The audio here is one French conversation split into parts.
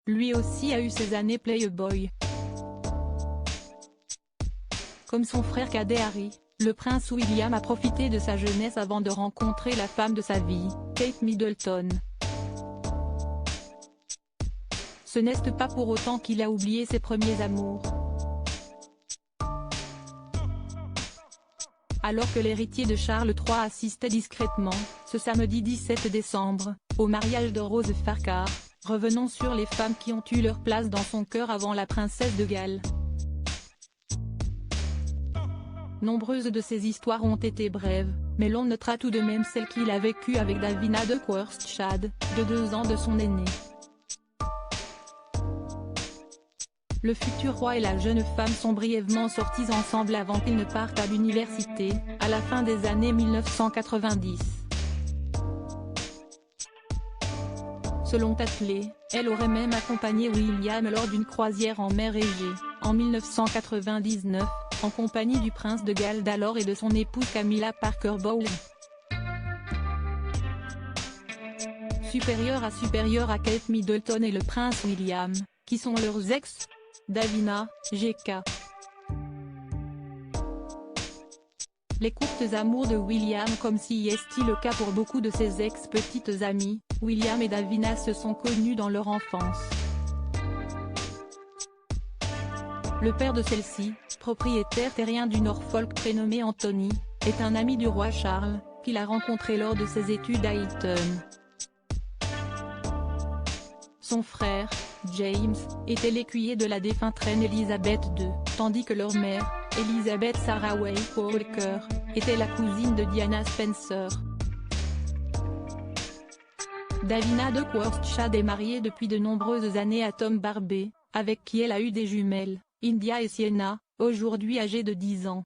lui aussi a eu ses années Playboy. Comme son frère cadet Harry, le prince William a profité de sa jeunesse avant de rencontrer la femme de sa vie, Kate Middleton. Ce n'est pas pour autant qu'il a oublié ses premiers amours. Alors que l'héritier de Charles III assistait discrètement, ce samedi 17 décembre, au mariage de Rose Farquhar, revenons sur les femmes qui ont eu leur place dans son cœur avant la princesse de Galles. Nombreuses de ces histoires ont été brèves, mais l'on notera tout de même celle qu'il a vécue avec Davina de Courtshad, de 2 ans de son aîné. Le futur roi et la jeune femme sont brièvement sortis ensemble avant qu'ils ne partent à l'université, à la fin des années 1990. Selon Tatley, elle aurait même accompagné William lors d'une croisière en mer Égée, en 1999, en compagnie du prince de Galles d'alors et de son épouse Camilla Parker Bowles. Supérieure à Kate Middleton et le prince William, qui sont leurs ex, Davina, G.K. Les courtes amours de William. Comme si est le cas pour beaucoup de ses ex-petites amies, William et Davina se sont connus dans leur enfance. Le père de celle-ci, propriétaire terrien du Norfolk prénommé Anthony, est un ami du roi Charles, qu'il a rencontré lors de ses études à Eton. Son frère, James, était l'écuyer de la défunte reine Elizabeth II, tandis que leur mère, Elizabeth Sarah Walker, était la cousine de Diana Spencer. Davina de Courtshad est mariée depuis de nombreuses années à Tom Barbey, avec qui elle a eu des jumelles, India et Sienna, aujourd'hui âgées de 10 ans.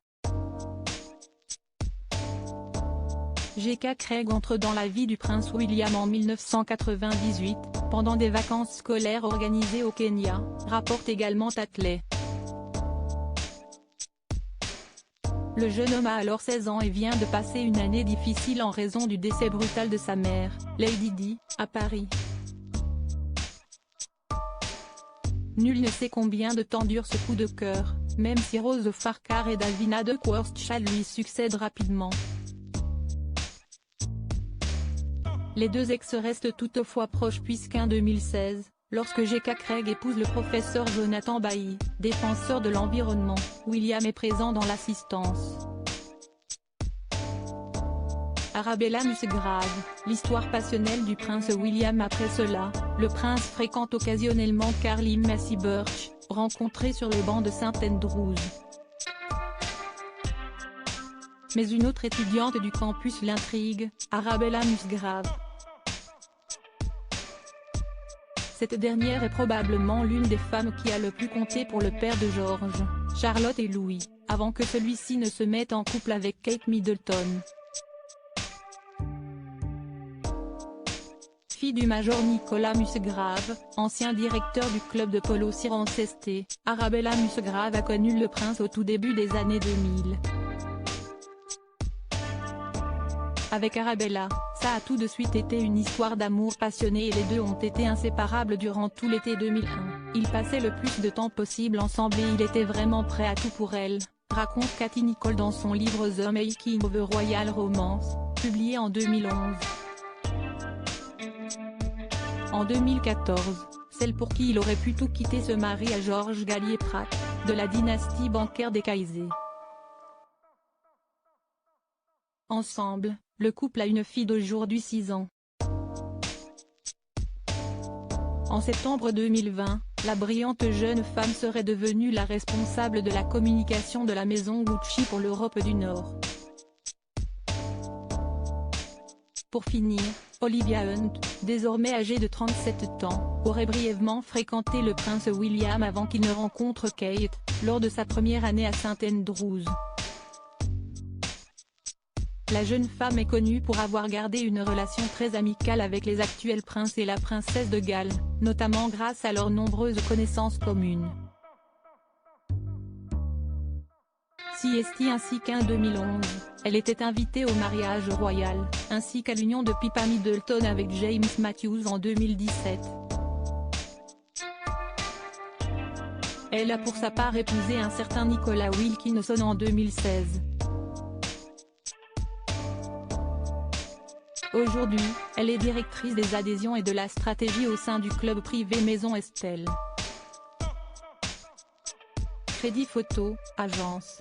G.K. Craig entre dans la vie du prince William en 1998, pendant des vacances scolaires organisées au Kenya, rapporte également Tatley. Le jeune homme a alors 16 ans et vient de passer une année difficile en raison du décès brutal de sa mère, Lady Di, à Paris. Nul ne sait combien de temps dure ce coup de cœur, même si Rose Farquhar et Davina de Courtshad lui succèdent rapidement. Les deux ex restent toutefois proches puisqu'en 2016, lorsque G.K. Craig épouse le professeur Jonathan Bailly, défenseur de l'environnement, William est présent dans l'assistance. Arabella Musgrave, l'histoire passionnelle du prince William. Après cela, le prince fréquente occasionnellement Carly Massey Birch, rencontrée sur le banc de St Andrews. Mais une autre étudiante du campus l'intrigue, Arabella Musgrave. Cette dernière est probablement l'une des femmes qui a le plus compté pour le père de George, Charlotte et Louis, avant que celui-ci ne se mette en couple avec Kate Middleton. Fille du major Nicolas Musgrave, ancien directeur du club de polo Cirencester, Arabella Musgrave a connu le prince au tout début des années 2000. Avec Arabella, ça a tout de suite été une histoire d'amour passionné et les deux ont été inséparables durant tout l'été 2001. Ils passaient le plus de temps possible ensemble et il était vraiment prêt à tout pour elle, raconte Katie Nicholl dans son livre The Making of a Royal Romance, publié en 2011. En 2014, celle pour qui il aurait pu tout quitter se marie à George Gallier-Pratt, de la dynastie bancaire des Kaiser. Ensemble, le couple a une fille d'aujourd'hui 6 ans. En septembre 2020, la brillante jeune femme serait devenue la responsable de la communication de la maison Gucci pour l'Europe du Nord. Pour finir, Olivia Hunt, désormais âgée de 37 ans, aurait brièvement fréquenté le prince William avant qu'il ne rencontre Kate, lors de sa première année à St Andrews. La jeune femme est connue pour avoir gardé une relation très amicale avec les actuels princes et la princesse de Galles, notamment grâce à leurs nombreuses connaissances communes. Ainsi qu'en 2011, elle était invitée au mariage royal, ainsi qu'à l'union de Pippa Middleton avec James Matthews en 2017. Elle a pour sa part épousé un certain Nicolas Wilkinson en 2016. Aujourd'hui, elle est directrice des adhésions et de la stratégie au sein du club privé Maison Estelle. Crédit Photo, agence.